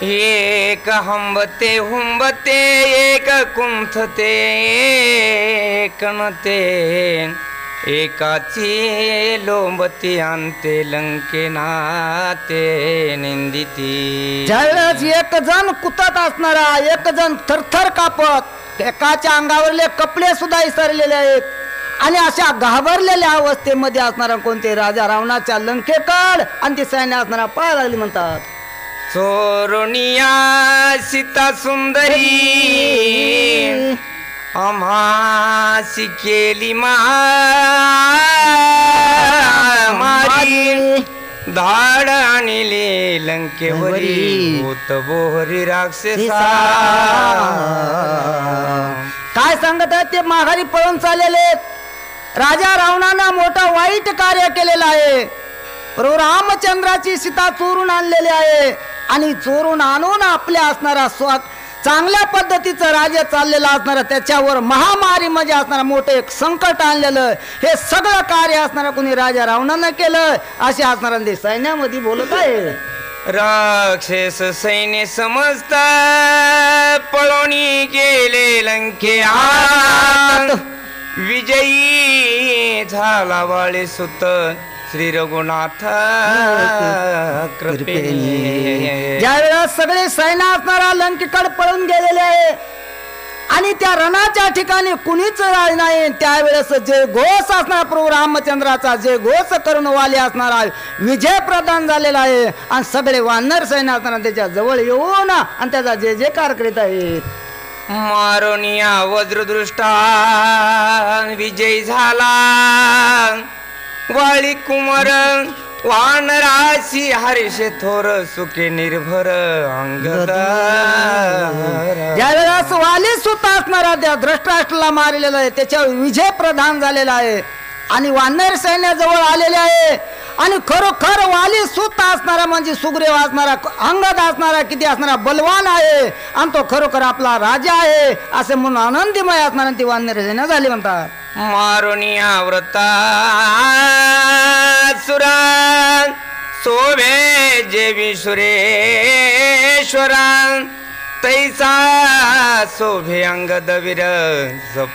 एक हंबते हुंबते एक कुंथते एक नते एकाची लोंबती अंते लंके नाते निंदिती. ज्यावेळेस एक जण कुतत असणारा, एक जण थरथर कापत, एकाच्या अंगावरले कपडे सुद्धा इसरलेले आहेत आणि अशा घाबरलेल्या अवस्थेमध्ये असणारा कोणते राजा रावणाच्या लंकेकड आणि ती सैन्य असणारा पळायला लागली म्हणतात. चोरुनिया सीता सुंदरी आम्हासी केली मारी धाड आणले लंकेवरी होत बोहरी राक्षसा. काय सांगत आहेत ते माघारी पळून चाललेले. राजा रावणानं मोठं वाईट कार्य केलेलं आहे. प्रभू रामचंद्राची सीता चोरून आणलेली आहे आणि चोरून आणून आपल्या असणारा चांगल्या पद्धतीचं राज्य चाललेलं असणारं त्याच्यावर महामारी म्हणजे असणारा मोठं एक संकट आणलेलं हे सगळं कार्य असणारा कोणी राजा रावणानं केलं असे असणारा ते सैन्यामध्ये बोलत आहे. राक्षस सैन्य समजत पळोनी गेले लंके आत विजयी झाला वाळे सुत श्री रघुनाथ कृपेने. ज्यावेळेस सगळे सैन्य असणारा लंकेकडे पळून गेलेले आहे आणि त्या रणाच्या ठिकाणी कुणीच राज नाही त्यावेळेस जे घोष असणारा प्रभू रामचंद्राचा जे घोष करून वाले असणारा विजय प्रदान झालेला आहे आणि सगळे वानर सैन्य असणारा त्याच्या जवळ येऊन आणि त्याचा जे जयकार करीत आहेत. मारोनिया वज्रदृष्टा विजय झाला वाळी कुमार वानराशी हर्षे थोर सुखे निर्भर अंगद. ज्यावेळेस वाली सुत असणारा त्या धृतराष्ट्राला मारलेला आहे त्याच्यावर विजय प्रदान झालेला आहे आणि वानर सैन्याजवळ आलेले आहे आणि खरोखर वाली सुत असणारा म्हणजे सुग्रीव असणारा अंगद असणारा किती असणारा बलवान आहे आणि तो खरोखर आपला राजा आहे असे म्हणून आनंदीमय असणारा ती वानर सैन्य झाली म्हणतात. मारुनिया व्रता सुरा शोभे जेवी सुरेश्वरा तैसा शोभे अंगद वीर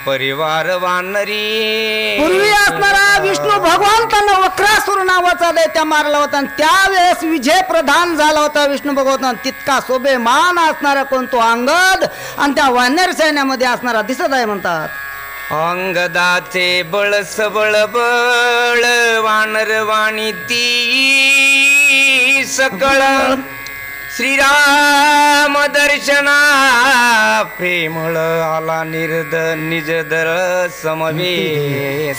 परिवार वानरी. पूर्वी असणारा विष्णू भगवंतानं वक्रासुर नावाचा दैत्य मारला होता आणि त्यावेळेस विजय प्रधान झाला होता विष्णू भगवंतान तितका शोभेमान असणारा कोणतो अंगद आणि त्या वानर सैन्यामध्ये असणारा दिसत आहे म्हणतात. अंगदाचे बळ सबळ बळ वानर वाणी ती सकळ श्रीराम दर्शना प्रेमळ आला निजदर समवे.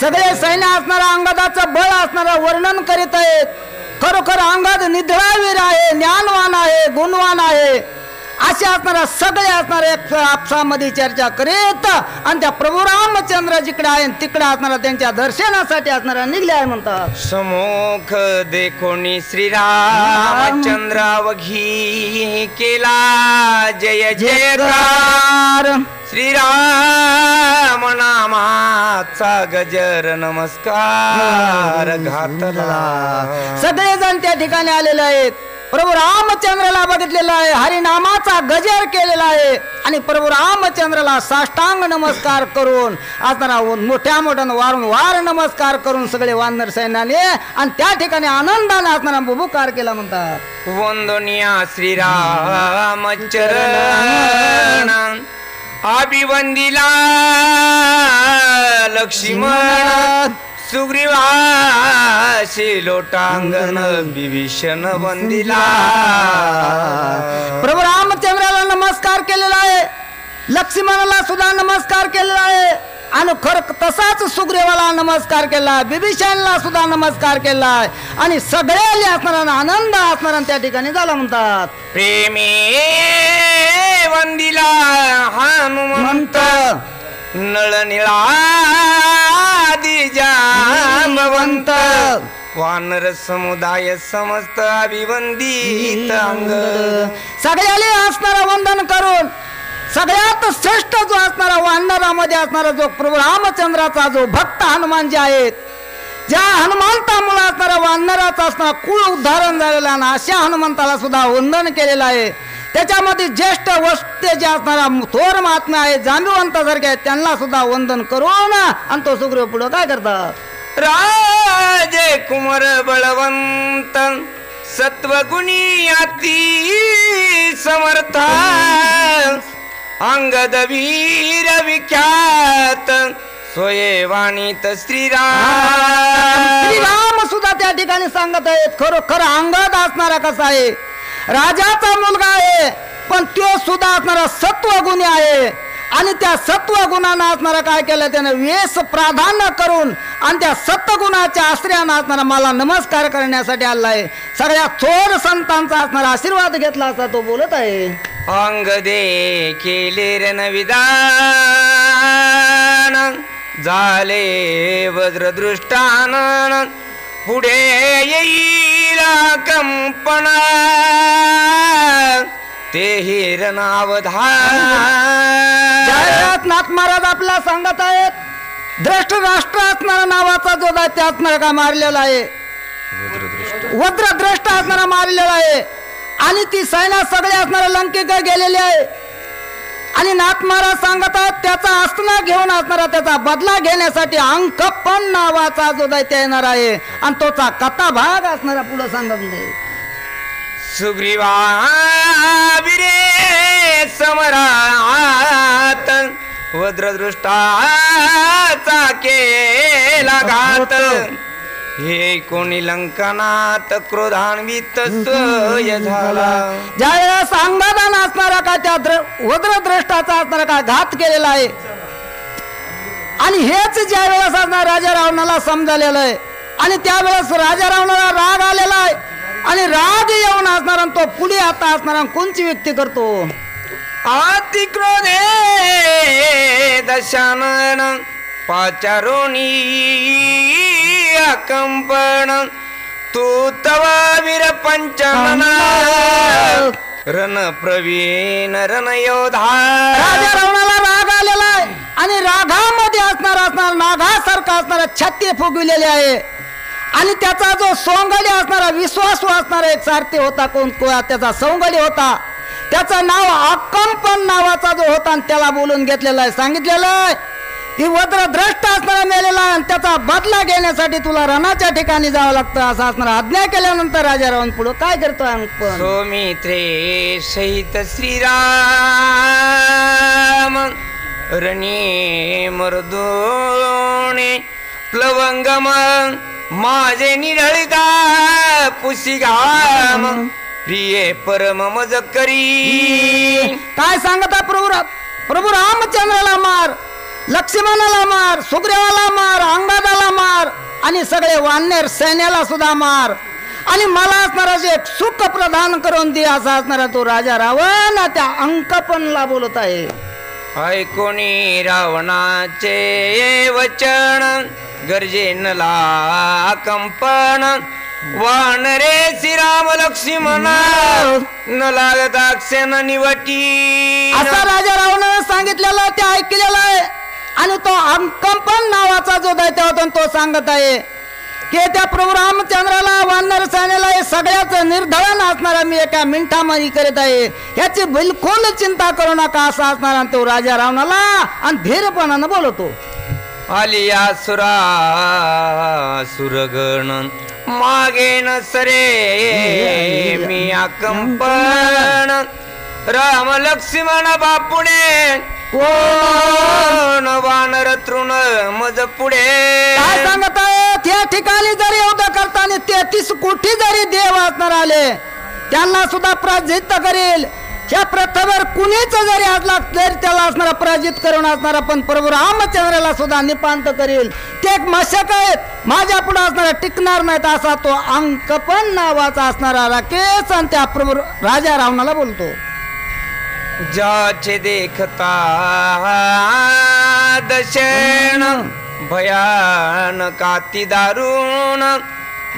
सगळे सैन्य असणारा अंगदाचं बळ असणारा वर्णन करीत आहेत. खरोखर अंगद निधळावीर आहे, ज्ञानवान आहे, गुणवान आहे असे असणारा सगळे असणारे आपसामध्ये चर्चा करीत आणि त्या प्रभू रामचंद्र जिकडे आहे तिकडे असणारा त्यांच्या दर्शनासाठी असणारा निघले आहे म्हणतात. समोख देखोनी श्रीरामचंद्रावघी केला जय जयकार श्रीराम नामाचा गजर नमस्कार घातला. सगळेजण त्या ठिकाणी आलेले आहेत. प्रभू रामचंद्राला बघितलेला आहे, हरिनामाचा गजर केलेला आहे आणि प्रभू रामचंद्राला साष्टांग नमस्कार करून असणारा मोठ्या वारंवार नमस्कार करून सगळे वानर सैन्याने आणि त्या ठिकाणी आनंदाने असणारा बुभुकार केला म्हणतात. वंदनिया श्रीरामचरण अभिवंदिला लक्ष्मण सुग्रीवाशी लोटांगण विभीषण वंदिला. प्रभू रामचंद्राला नमस्कार केलेला आहे, लक्ष्मणाला सुद्धा नमस्कार केलेला आहे आणि खरं तसाच सुग्रीवाला नमस्कार केला, विभीषणला सुद्धा नमस्कार केला आणि सगळ्याला असणारा आनंद असणारा त्या ठिकाणी झाला म्हणतात. प्रेमे वंदिला हनुमंत नळनिळा जामवंत वानर समुदाय समस्त अभिवंदित अंग. सगळ्याला असणारा वंदन करून सगळ्यात श्रेष्ठ जो असणारा वानरामध्ये असणारा जो प्रभू रामचंद्राचा जो भक्त हनुमान जे आहेत ज्या हनुमंतामुळे असणारा वानराचा असणारा कुळ उद्धारण झालेला आणि अशा हनुमंताला सुद्धा वंदन केलेलं आहे. त्याच्यामध्ये ज्येष्ठ वस्ते जे असणारा थोर महात्मा आहे जांबुवंतासारखे आहेत त्यांना सुद्धा वंदन करून आणि तो सुग्रीव पुढं काय करतात. राजे कुमार बळवंत सत्वगुणी अति समर्थ अंगद वीर विख्यात सोये वाणीत श्रीराम सुद्धा त्या ठिकाणी सांगत आहेत. खरोखर अंगद असणारा कसा आहे, राजाचा मुलगा आहे पण तो सुद्धा असणारा सत्वगुणी आहे. आणि त्या सत्वगुणानं असणारा काय केलं त्यानं वेश प्राधान्य करून आणि त्या सत्वगुणाच्या आश्रयानं असणारा मला नमस्कार करण्यासाठी आला आहे. सगळ्या थोर संतांचा असणारा आशीर्वाद घेतला असा तो बोलत आहे. अंग दे केले रण विधान झाले वज्रदृष्टान पुढे येईल कंपना ते हिरणावधान. नाथ महाराज आपल्याला सांगत आहेत द्रष्ट राष्ट्र असणारा नावाचा जो आहे ते असणारा का मारलेला आहे, वज्रद्रष्ट असणारा मारलेला आहे. आणि ती सैन्य सगळे असणारे लंकेकडे गेलेले आहे. आणि नाथ महाराज सांगत आहेत त्याचा असना घेऊन असणारा त्याचा बदला घेण्यासाठी अंकपण नावाचा जो दैत्य येणार आहे आणि तोचा कथा भाग असणारा पुढे सांगत नाही. सुग्रीवाविरे समरात वज्रदृष्टाचा केला घात हे कोणी लंकनात क्रोधान्वित सोय झाला. ज्या वेळेस अंगदान असणारा का त्या वज्रद्रष्टाचा असणारा का घात केलेला आहे. आणि हेच ज्या वेळेस असणार राजा रावणाला समजलेलं आहे आणि त्यावेळेस राजा रावणाला राग आलेला आहे. आणि राग येऊन असणार तो पुढे आता असणार कोणची व्यक्ती करतो. अतिक्रोधे दशानन पाचारोणी अकंपन तू तव वीर पंचमन रण प्रवीण रण योधा. राजा रावणाला राग आलेला आहे आणि रागामध्ये असणार नागासारखा असणारा छाती फुगविलेली आहे. आणि त्याचा जो सोंगडी असणारा विश्वासू असणारा एक सारथी होता कोण त्याचा सोंगडी होता. त्याचं नाव अकंपन नावाचा जो होता आणि त्याला बोलून घेतलेला आहे. सांगितलेलं आहे की वज्रद्रष्ट असणारा मेलेला आणि त्याचा बदला घेण्यासाठी तुला रणाच्या ठिकाणी जावं लागतं असं असणार आज्ञा केल्यानंतर राजा रावण पुढे काय करतोय अंकपन. सौमित्रे सहित श्रीराम रणी मर्दोणे प्लवंगम माझे निढळिता पुसी घाम प्रिय परम मज करी. काय सांगता प्रभू रामचंद्राला मार, लक्ष्मणाला मार, सुग्रीवाला मार, अंगदाला मार आणि सगळे वानर सैन्याला सुद्धा मार आणि मला असणारा जे सुख प्रदान करून दे असा असणारा तो राजा रावण त्या अंकपनला बोलत आहे. ऐकोणी रावणाचे वचन गरजेनला कंपन वानरे श्रीराम लक्ष्मण न लागदाक्षण निवटी. असा राजा रावणाने सांगितलेलं ते ऐकलेलं आहे. आणि तो अंकंपन नावाचा जो दैत्य होता तो सांगत आहे की त्या प्रभू रामचंद्राला वानर सेनेला हे सगळ्याचं निर्धळण असणारा मी एका मिनिटामध्ये करीत आहे. याची बिलकुल चिंता करू नका असा असणारा तो राजा रावणाला आणि धीरपणानं बोलतो. आलिया सुरगण मागे न सरे मी कंपन राम लक्ष्मण बापुडे कोण वानर तृण मज पुढे. काय सांगत आहे त्या ठिकाणी जरी युद्ध करताना 33 कोटी जरी देव असणार आले त्यांना सुद्धा पराजित करेल. ह्या प्रथेवर कुणीच जरी असला तरी त्याला असणारा पराजित करून असणारा पण प्रभू रामचंद्राला सुद्धा निपांत करेल. ते एक मशक आहेत माझ्या पुढे असणारा टिकणार नाहीत असा तो अंकपन नावाचा असणारा राकेश आणि त्या प्रभू राजा रावणाला बोलतो. जाचे देखता दशेण भयानकाती दारुण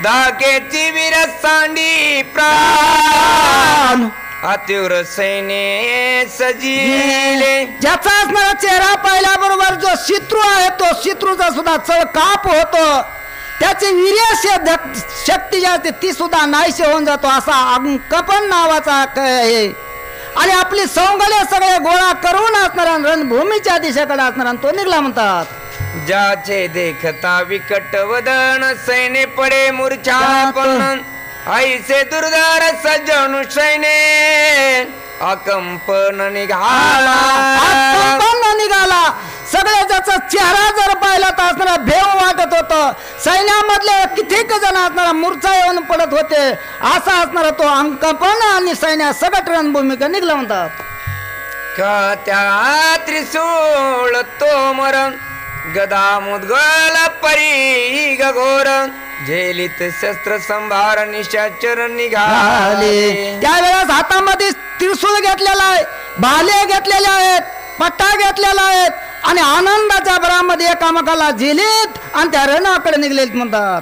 दाकेची वीर सांडी प्राण अतिव्र सैन्य सजिले. ज्याचा असणारा चेहरा पाहिल्याबरोबर जो शत्रू आहे तो शत्रूचा सुद्धा चळकाप होतो. त्याची वीर्य शक्ती जी असते ती सुद्धा नाहीशी होऊन जातो असा अंकपन नावाचा आहे. आणि आपली सौंगडे सगळे गोळा करून असणारा रणभूमीच्या दिशेकडे असणारा तो निघला म्हणतात. ज्याचे देखता विकट वदन सैने पडे मूर्छापन ऐसे दुर्धर सज्जनु सैने अकंपन निघाला. अकंपन निघाला. सगळे ज्याचा चेहरा जर पाहिला तर असणारा भेव वाटत होत. सैन्यामधले कितीक जण असणारा मूर्छा येऊन पडत होते. असा असणारा तो अंकपन आणि सैन्या सगट रणभूमिका निघला म्हणतात. का त्या त्रिशूळ तो मरण गदा मुद्गल परी घोर झेलित शस्त्र संभार निशाचर निघाले. त्यावेळेस हातामध्ये त्रिशूळ घेतलेला आहे, भाले घेतलेले आहेत, पट्टा घेतलेला आहेत आणि आनंदाच्या भरामध्ये एकामेकाला झेलीत आणि त्या रणाकडे निघलेत म्हणतात.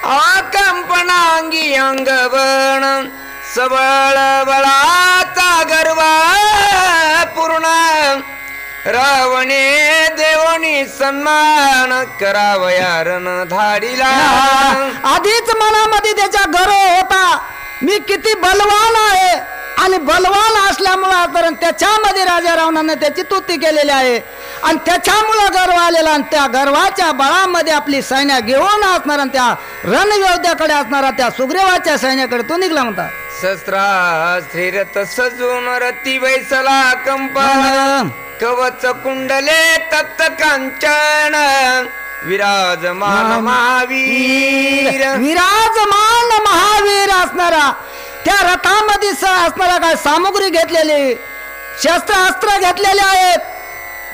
आकंपनांगी अंगवण सबळ बळाचा गर्वा पूर्ण रावणे देवनी सन्मान करावया रण धाडीला. आधीच मनामध्ये त्याचा गर्व होता, मी किती बलवान आहे आणि बलवान असल्यामुळे त्याच्यामध्ये राजा रावणाने त्याची स्तुती केलेली आहे आणि त्याच्यामुळं गर्व आलेला आणि त्या गर्वाच्या बळामध्ये आपली सैन्य घेऊन असणारा त्या रणयोद्ध्याकडे असणारा त्या सुग्रीवाच्या सैन्याकडे तो निघला म्हणतात. शस्त्रा श्रीरथ सजून रती वैसला कंपन कवच कुंडले तप्त कांचन विराजमान महावीर. विराजमान महावीर असणारा त्या रथामध्ये असणारा काय सामुग्री घेतलेली, शस्त्रास्त्र घेतलेले आहेत,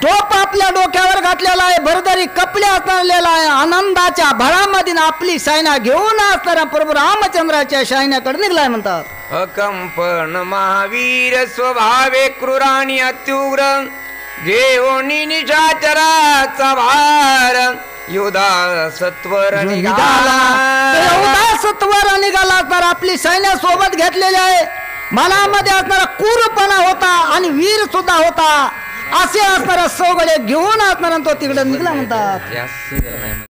टोप आपल्या डोक्यावर घातलेला आहे, भरदरी कपडे असलेला आहे. आनंदाच्या भरामध्ये आपली सैन्य घेऊन असणारा प्रभू रामचंद्राच्या सैन्याकडे निघलाय म्हणतात. अकंपन महावीर स्वभावे क्रूराणी अत्युग्र घेऊनी निशाचराचा भार योधा सत्वर निघाला. एवढा सत्वर निघाला तर आपली सैन्य सोबत घेतलेली आहे. मनामध्ये असणारा क्रूरपणा होता आणि वीर सुद्धा होता. असे असणारा सौगडे घेऊन असणारा तो तिकडे निघला म्हणतात.